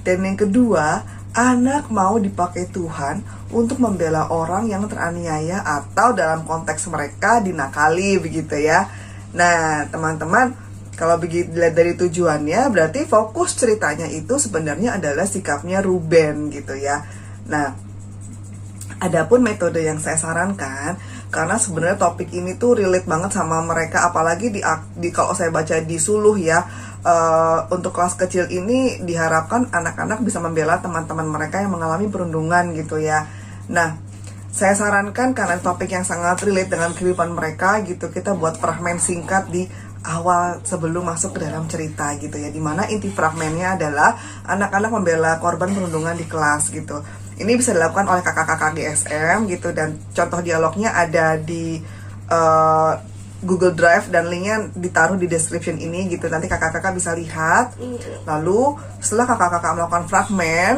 Dan yang kedua, anak mau dipakai Tuhan untuk membela orang yang teraniaya atau dalam konteks mereka dinakali begitu ya. Nah, teman-teman, kalau begitu dilihat dari tujuannya, berarti fokus ceritanya itu sebenarnya adalah sikapnya Ruben gitu ya. Nah, adapun metode yang saya sarankan, karena sebenarnya topik ini tuh relate banget sama mereka, apalagi di kalau saya baca di Suluh ya, untuk kelas kecil ini diharapkan anak-anak bisa membela teman-teman mereka yang mengalami perundungan gitu ya. Nah, saya sarankan karena topik yang sangat relate dengan kehidupan mereka gitu, kita buat fragmen singkat di awal sebelum masuk ke dalam cerita gitu ya, dimana inti fragmennya adalah anak-anak membela korban perundungan di kelas gitu. Ini bisa dilakukan oleh kakak-kakak GSM gitu, dan contoh dialognya ada di Google Drive dan linknya ditaruh di description ini gitu, nanti kakak-kakak bisa lihat. Lalu setelah kakak-kakak melakukan fragmen,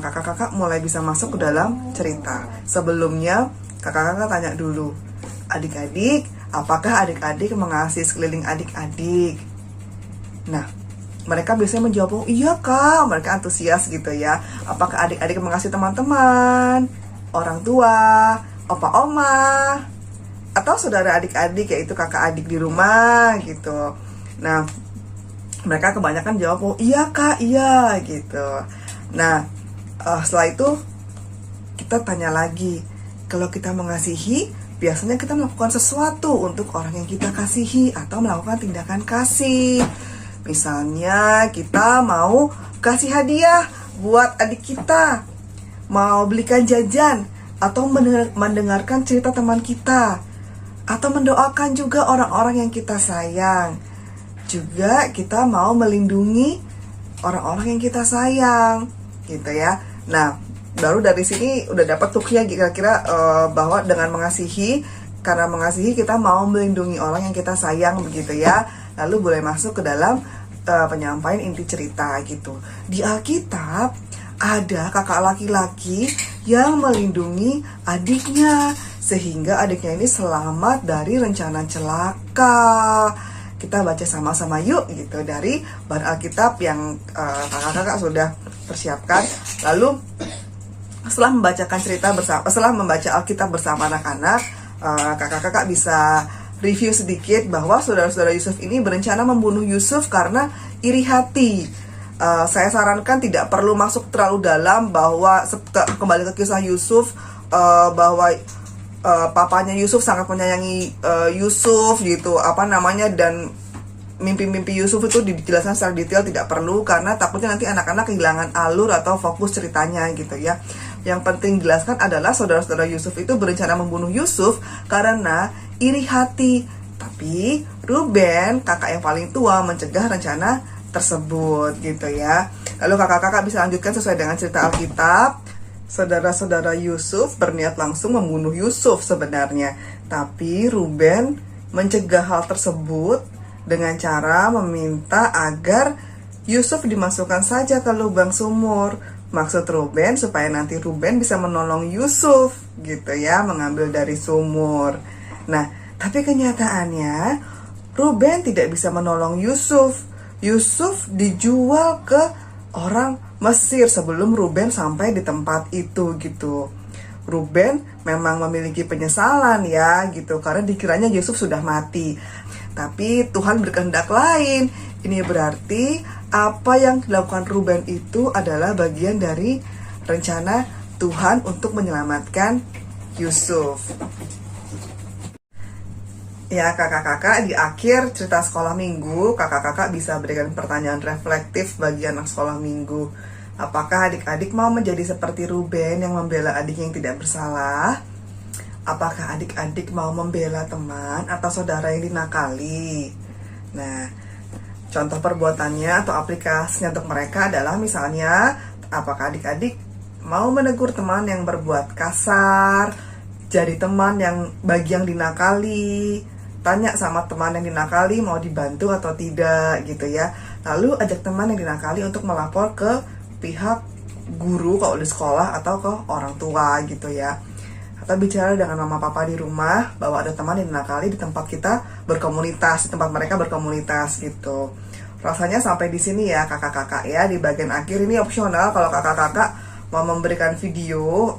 kakak-kakak mulai bisa masuk ke dalam cerita. Sebelumnya kakak-kakak tanya dulu, adik-adik, apakah adik-adik mengasihi sekeliling adik-adik? Nah, mereka biasanya menjawab, oh iya kak, mereka antusias gitu ya. Apakah adik-adik mengasihi teman-teman, orang tua, opa oma, atau saudara adik-adik, yaitu kakak adik di rumah gitu. Nah, mereka kebanyakan jawab, oh iya kak, iya gitu. Nah, setelah itu kita tanya lagi, kalau kita mengasihi, biasanya kita melakukan sesuatu untuk orang yang kita kasihi atau melakukan tindakan kasih. Misalnya kita mau kasih hadiah buat adik kita, mau belikan jajan, atau mendengarkan cerita teman kita, atau mendoakan juga orang-orang yang kita sayang. Juga kita mau melindungi orang-orang yang kita sayang, gitu ya. Nah, baru dari sini udah dapat tuknya kira-kira bahwa dengan mengasihi, karena mengasihi kita mau melindungi orang yang kita sayang begitu ya. Lalu boleh masuk ke dalam penyampaian inti cerita gitu. Di Alkitab ada kakak laki-laki yang melindungi adiknya sehingga adiknya ini selamat dari rencana celaka. Kita baca sama-sama yuk gitu dari bahan Alkitab yang kakak-kakak sudah persiapkan. Lalu setelah membacakan cerita bersama, setelah membaca Alkitab bersama anak-anak, kakak-kakak bisa review sedikit bahwa saudara-saudara Yusuf ini berencana membunuh Yusuf karena iri hati. Saya sarankan tidak perlu masuk terlalu dalam bahwa kembali ke kisah Yusuf, bahwa papanya Yusuf sangat menyayangi Yusuf gitu, dan mimpi-mimpi Yusuf itu dijelaskan secara detail, tidak perlu karena takutnya nanti anak-anak kehilangan alur atau fokus ceritanya gitu ya. Yang penting jelaskan adalah saudara-saudara Yusuf itu berencana membunuh Yusuf karena iri hati. Tapi Ruben, kakak yang paling tua, mencegah rencana tersebut gitu ya. Lalu kakak-kakak bisa lanjutkan sesuai dengan cerita Alkitab. Saudara-saudara Yusuf berniat langsung membunuh Yusuf sebenarnya, tapi Ruben mencegah hal tersebut dengan cara meminta agar Yusuf dimasukkan saja ke lubang sumur. Maksud Ruben supaya nanti Ruben bisa menolong Yusuf gitu ya, mengambil dari sumur. Nah, tapi kenyataannya Ruben tidak bisa menolong Yusuf. Yusuf dijual ke orang Mesir sebelum Ruben sampai di tempat itu gitu. Ruben memang memiliki penyesalan ya gitu, karena dikiranya Yusuf sudah mati. Tapi Tuhan berkehendak lain. Ini berarti apa yang dilakukan Ruben itu adalah bagian dari rencana Tuhan untuk menyelamatkan Yusuf. Ya kakak-kakak, di akhir cerita sekolah minggu, kakak-kakak bisa berikan pertanyaan reflektif bagi anak sekolah minggu. Apakah adik-adik mau menjadi seperti Ruben yang membela adik yang tidak bersalah? Apakah adik-adik mau membela teman atau saudara yang dinakali? Nah, contoh perbuatannya atau aplikasinya untuk mereka adalah misalnya, apakah adik-adik mau menegur teman yang berbuat kasar, jadi teman yang bagi yang dinakali, tanya sama teman yang dinakali mau dibantu atau tidak gitu ya. Lalu ajak teman yang dinakali untuk melapor ke pihak guru kalau di sekolah atau ke orang tua gitu ya. Atau bicara dengan mama papa di rumah bahwa ada teman yang dinakali di tempat kita berkomunitas, di tempat mereka berkomunitas gitu. Rasanya sampai di sini ya kakak-kakak ya. Di bagian akhir ini opsional kalau kakak-kakak mau memberikan video.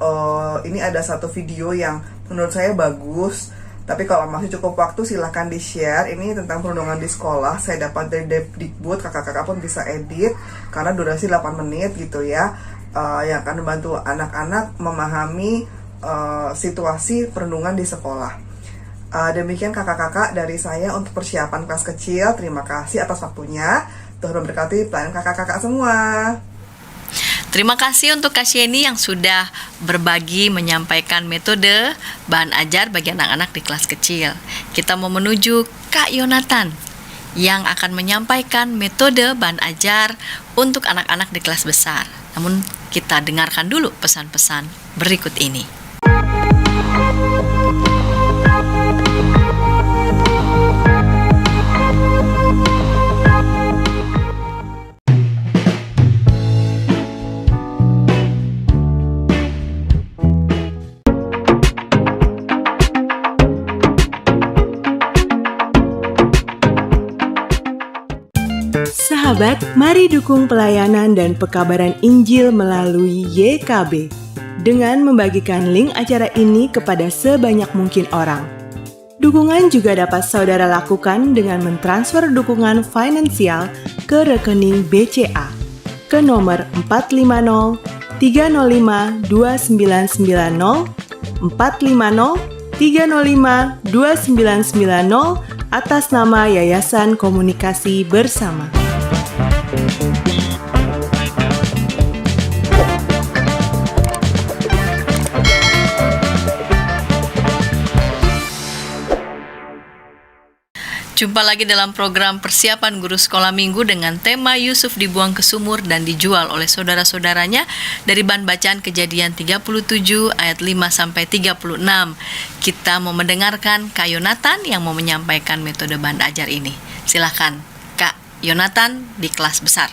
Ini ada satu video yang menurut saya bagus. Tapi kalau masih cukup waktu silahkan di-share. Ini tentang perundungan di sekolah. Saya dapat dari Depdikbud, kakak-kakak pun bisa edit karena durasi 8 menit gitu ya. Yang akan membantu anak-anak memahami situasi perundungan di sekolah. Demikian kakak-kakak dari saya untuk persiapan kelas kecil. Terima kasih atas waktunya. Tuhan memberkati pelayanan kakak-kakak semua. Terima kasih untuk Kak Sheni yang sudah berbagi menyampaikan metode bahan ajar bagi anak-anak di kelas kecil. Kita mau menuju Kak Yonatan yang akan menyampaikan metode bahan ajar untuk anak-anak di kelas besar. Namun kita dengarkan dulu pesan-pesan berikut ini. Sahabat, mari dukung pelayanan dan pekabaran Injil melalui YKB dengan membagikan link acara ini kepada sebanyak mungkin orang. Dukungan juga dapat saudara lakukan dengan mentransfer dukungan finansial ke rekening BCA ke nomor 450 305 2990 450 305 2990 atas nama Yayasan Komunikasi Bersama. Jumpa lagi dalam program persiapan guru sekolah minggu dengan tema Yusuf dibuang ke sumur dan dijual oleh saudara-saudaranya dari bahan bacaan Kejadian 37 ayat 5-36. Kita mau mendengarkan Kak Yonatan yang mau menyampaikan metode bahan ajar ini. Silakan Kak Yonatan di kelas besar.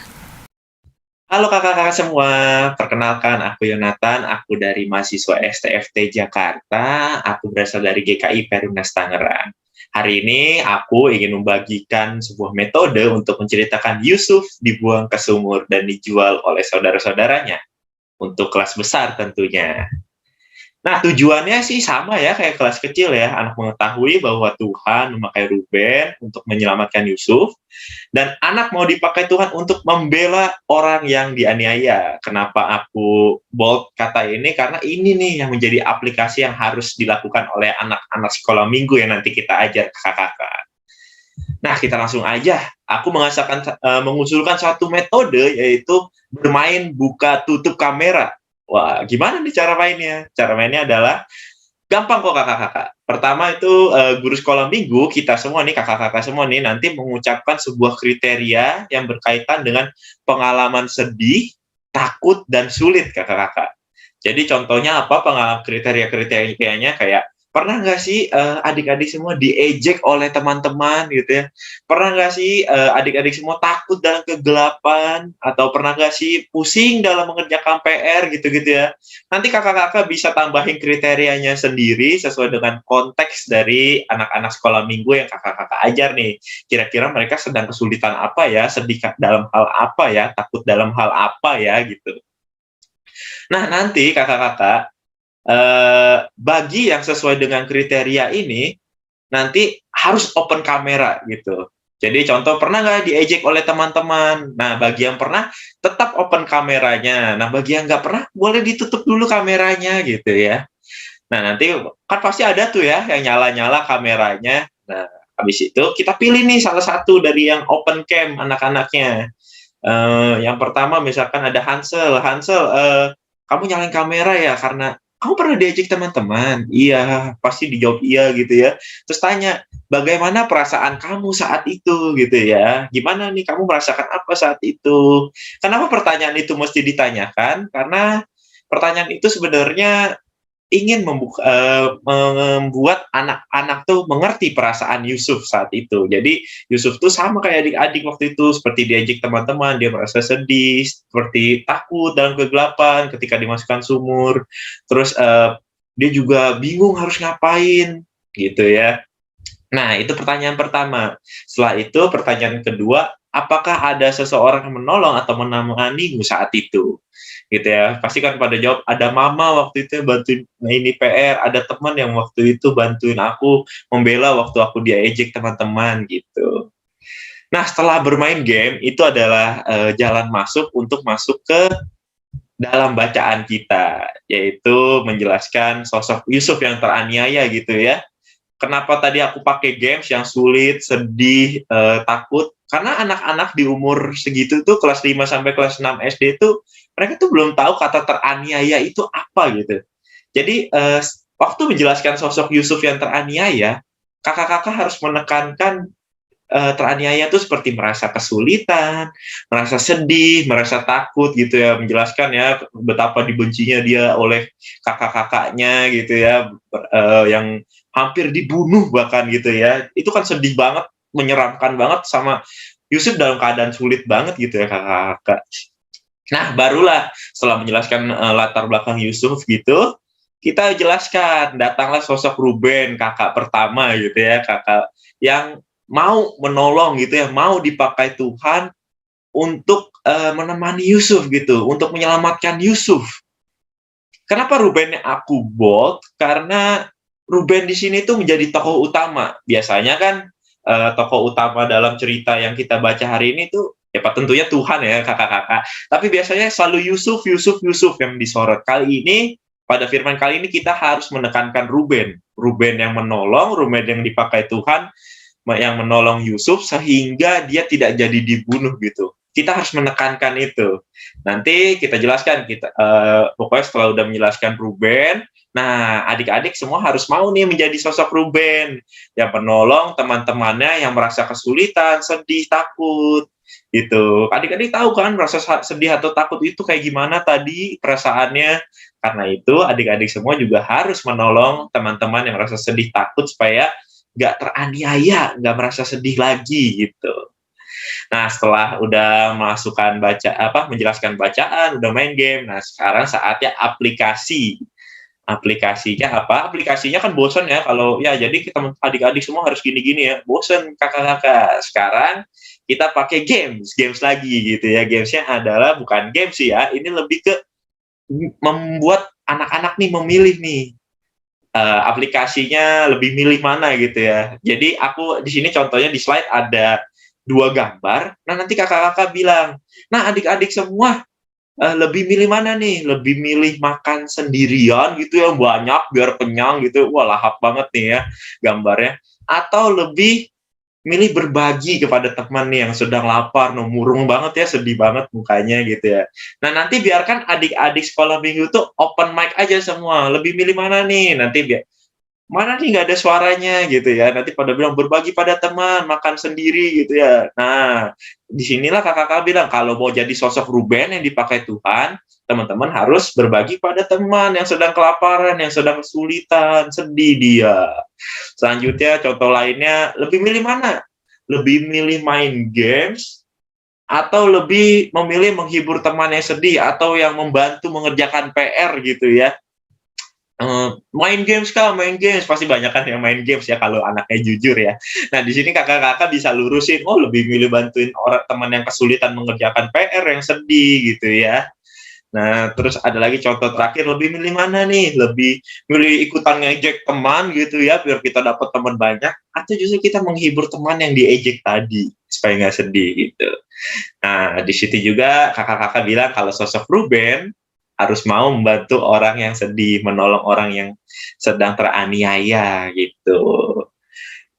Halo kakak-kakak semua, perkenalkan aku Yonatan, aku dari mahasiswa STFT Jakarta, aku berasal dari GKI Perumnas Tangerang. Hari ini aku ingin membagikan sebuah metode untuk menceritakan Yusuf dibuang ke sumur dan dijual oleh saudara-saudaranya. Untuk kelas besar tentunya. Nah, tujuannya sih sama ya kayak kelas kecil ya. Anak mengetahui bahwa Tuhan memakai Ruben untuk menyelamatkan Yusuf. Dan anak mau dipakai Tuhan untuk membela orang yang dianiaya. Kenapa aku bold kata ini? Karena ini nih yang menjadi aplikasi yang harus dilakukan oleh anak-anak sekolah minggu yang nanti kita ajar ke kakak-kakak. Nah, kita langsung aja. Aku mengusulkan satu metode, yaitu bermain buka tutup kamera. Wah, gimana nih cara mainnya? Cara mainnya adalah gampang kok kakak-kakak. Pertama itu guru sekolah minggu, kita semua nih, kakak-kakak semua nih, nanti mengucapkan sebuah kriteria yang berkaitan dengan pengalaman sedih, takut, dan sulit kakak-kakak. Jadi contohnya apa pengalaman kriteria-kriterianya kayak, pernah nggak sih adik-adik semua diejek oleh teman-teman gitu ya? Pernah nggak sih adik-adik semua takut dalam kegelapan? Atau pernah nggak sih pusing dalam mengerjakan PR gitu-gitu ya? Nanti kakak-kakak bisa tambahin kriterianya sendiri sesuai dengan konteks dari anak-anak sekolah minggu yang kakak-kakak ajar nih. Kira-kira mereka sedang kesulitan apa ya? Sedih dalam hal apa ya? Takut dalam hal apa ya? Gitu. Nah, nanti kakak-kakak bagi yang sesuai dengan kriteria ini nanti harus open kamera gitu. Jadi contoh, pernah nggak diejek oleh teman-teman? Nah, bagi yang pernah tetap open kameranya. Nah, bagi yang nggak pernah boleh ditutup dulu kameranya gitu ya. Nah, nanti kan pasti ada tuh ya yang nyala-nyala kameranya. Nah, habis itu kita pilih nih salah satu dari yang open cam anak-anaknya. Yang pertama misalkan ada Hansel, kamu nyalain kamera ya karena kamu pernah diejek teman-teman? Iya, pasti dijawab iya gitu ya. Terus tanya, bagaimana perasaan kamu saat itu gitu ya? Gimana nih kamu merasakan apa saat itu? Kenapa pertanyaan itu mesti ditanyakan? Karena pertanyaan itu sebenarnya ingin membuat anak-anak tuh mengerti perasaan Yusuf saat itu. Jadi Yusuf tuh sama kayak adik-adik waktu itu, seperti diejek teman-teman, dia merasa sedih, seperti takut dalam kegelapan ketika dimasukkan sumur. Terus dia juga bingung harus ngapain gitu ya. Nah, itu pertanyaan pertama. Setelah itu pertanyaan kedua, apakah ada seseorang yang menolong atau menemanimu saat itu? Gitu ya, pasti kan pada jawab ada mama waktu itu bantuin ini PR, ada teman yang waktu itu bantuin aku membela waktu aku diejek teman-teman gitu. Nah, setelah bermain game itu adalah jalan masuk untuk masuk ke dalam bacaan kita, yaitu menjelaskan sosok Yusuf yang teraniaya gitu ya. Kenapa tadi aku pakai games yang sulit, sedih, takut? Karena anak-anak di umur segitu tuh kelas 5 sampai kelas 6 SD tuh mereka tuh belum tahu kata teraniaya itu apa gitu. Jadi waktu menjelaskan sosok Yusuf yang teraniaya, kakak-kakak harus menekankan teraniaya itu seperti merasa kesulitan, merasa sedih, merasa takut gitu ya, menjelaskan ya betapa dibencinya dia oleh kakak-kakaknya gitu ya, yang hampir dibunuh bahkan gitu ya. Itu kan sedih banget, menyeramkan banget sama Yusuf dalam keadaan sulit banget gitu ya kakak-kakak. Nah, barulah setelah menjelaskan latar belakang Yusuf gitu, kita jelaskan, datanglah sosok Ruben, kakak pertama gitu ya, kakak yang mau menolong gitu ya, mau dipakai Tuhan untuk menemani Yusuf gitu, untuk menyelamatkan Yusuf. Kenapa Ruben yang aku bold? Karena Ruben di sini tuh menjadi tokoh utama. Biasanya kan tokoh utama dalam cerita yang kita baca hari ini tuh ya tentunya Tuhan ya kakak-kakak. Tapi biasanya selalu Yusuf yang disorot. Kali ini pada firman kali ini kita harus menekankan Ruben yang menolong, Ruben yang dipakai Tuhan yang menolong Yusuf sehingga dia tidak jadi dibunuh gitu. Kita harus menekankan itu. Nanti kita jelaskan pokoknya setelah udah menjelaskan Ruben, nah adik-adik semua harus mau nih menjadi sosok Ruben yang menolong teman-temannya yang merasa kesulitan, sedih, takut gitu. Adik-adik tahu kan merasa sedih atau takut itu kayak gimana tadi perasaannya? Karena itu adik-adik semua juga harus menolong teman-teman yang merasa sedih, takut supaya nggak teraniaya, nggak merasa sedih lagi gitu. Nah, setelah udah menjelaskan bacaan, udah main game. Nah, sekarang saatnya aplikasi. Aplikasinya apa? Aplikasinya kan bosan ya kalau ya jadi kita adik-adik semua harus gini-gini ya. Bosan kakak-kakak. Sekarang kita pakai games lagi gitu ya. Gamesnya adalah bukan games sih ya. Ini lebih ke membuat anak-anak nih memilih nih. Aplikasinya lebih milih mana gitu ya. Jadi aku di sini contohnya di slide ada 2 gambar. Nah, nanti kakak-kakak bilang, nah adik-adik semua lebih milih mana nih? Lebih milih makan sendirian gitu ya, banyak biar kenyang gitu. Wah, lahap banget nih ya gambarnya. Atau lebih milih berbagi kepada teman nih yang sedang lapar, murung banget ya, sedih banget mukanya gitu ya. Nah, nanti biarkan adik-adik sekolah minggu tuh open mic aja semua. Lebih milih mana nih? Nanti mana nih nggak ada suaranya gitu ya, nanti pada bilang berbagi pada teman, makan sendiri gitu ya. Nah, disinilah kakak-kakak bilang kalau mau jadi sosok Ruben yang dipakai Tuhan, teman-teman harus berbagi pada teman yang sedang kelaparan, yang sedang kesulitan, sedih dia. Selanjutnya contoh lainnya, lebih milih mana? Lebih milih main games atau lebih memilih menghibur teman yang sedih atau yang membantu mengerjakan PR gitu ya. Main games pasti banyak kan yang main games ya kalau anaknya jujur ya. Nah, di sini kakak-kakak bisa lurusin, lebih milih bantuin orang teman yang kesulitan mengerjakan PR yang sedih gitu ya. Nah, terus ada lagi contoh terakhir, lebih milih mana nih? Lebih milih ikutan ngejek teman gitu ya biar kita dapat teman banyak, atau justru kita menghibur teman yang diejek tadi supaya nggak sedih gitu. Nah, di situ juga kakak-kakak bilang kalau sosok Ruben harus mau membantu orang yang sedih, menolong orang yang sedang teraniaya gitu.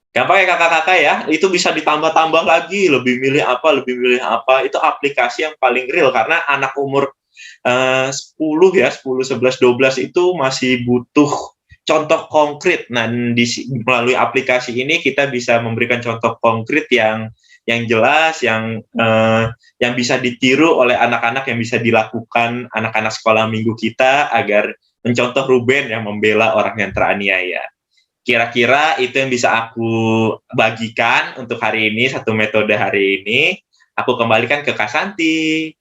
Gampang ya kakak-kakak ya, itu bisa ditambah-tambah lagi, lebih milih apa, itu aplikasi yang paling real, karena anak umur 10 ya, 10, 11, 12 itu masih butuh contoh konkret. Nah, melalui aplikasi ini kita bisa memberikan contoh konkret yang jelas, yang bisa ditiru oleh anak-anak, yang bisa dilakukan anak-anak sekolah minggu kita agar mencontoh Ruben yang membela orang yang teraniaya. Kira-kira itu yang bisa aku bagikan untuk hari ini, satu metode hari ini. Aku kembalikan ke Kak Santi.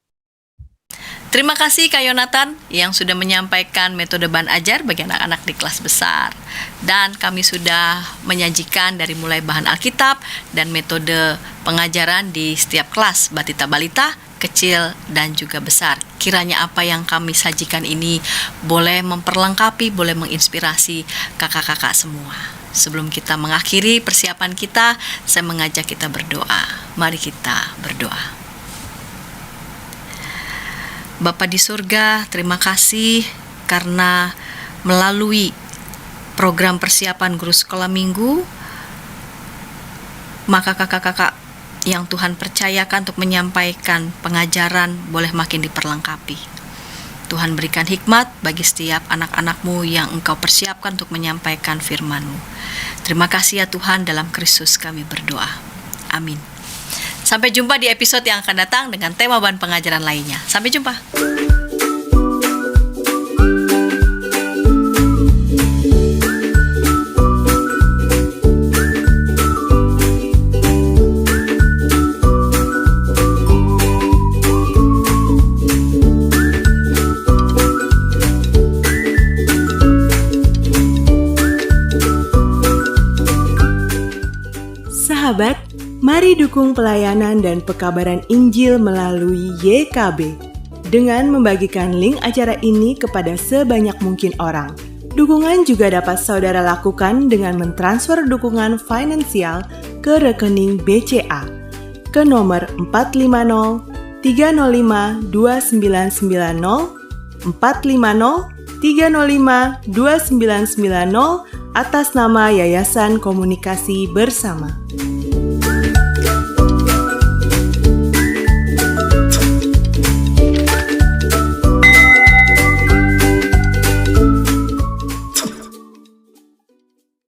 Terima kasih Kak Yonatan yang sudah menyampaikan metode ban ajar bagi anak-anak di kelas besar. Dan kami sudah menyajikan dari mulai bahan Alkitab dan metode pengajaran di setiap kelas, batita balita, kecil dan juga besar. Kiranya apa yang kami sajikan ini boleh memperlengkapi, boleh menginspirasi kakak-kakak semua. Sebelum kita mengakhiri persiapan kita, saya mengajak kita berdoa. Mari kita berdoa. Bapa di surga, terima kasih karena melalui program persiapan guru sekolah minggu, maka kakak-kakak yang Tuhan percayakan untuk menyampaikan pengajaran boleh makin diperlengkapi. Tuhan berikan hikmat bagi setiap anak-anak-Mu yang Engkau persiapkan untuk menyampaikan firman-Mu. Terima kasih ya Tuhan, dalam Kristus kami berdoa. Amin. Sampai jumpa di episode yang akan datang dengan tema bahan pengajaran lainnya. Sampai jumpa. Sahabat, Mari dukung pelayanan dan pekabaran Injil melalui YKB dengan membagikan link acara ini kepada sebanyak mungkin orang. Dukungan juga dapat saudara lakukan dengan mentransfer dukungan finansial ke rekening BCA ke nomor 450 305 2990 450 305 2990 atas nama Yayasan Komunikasi Bersama.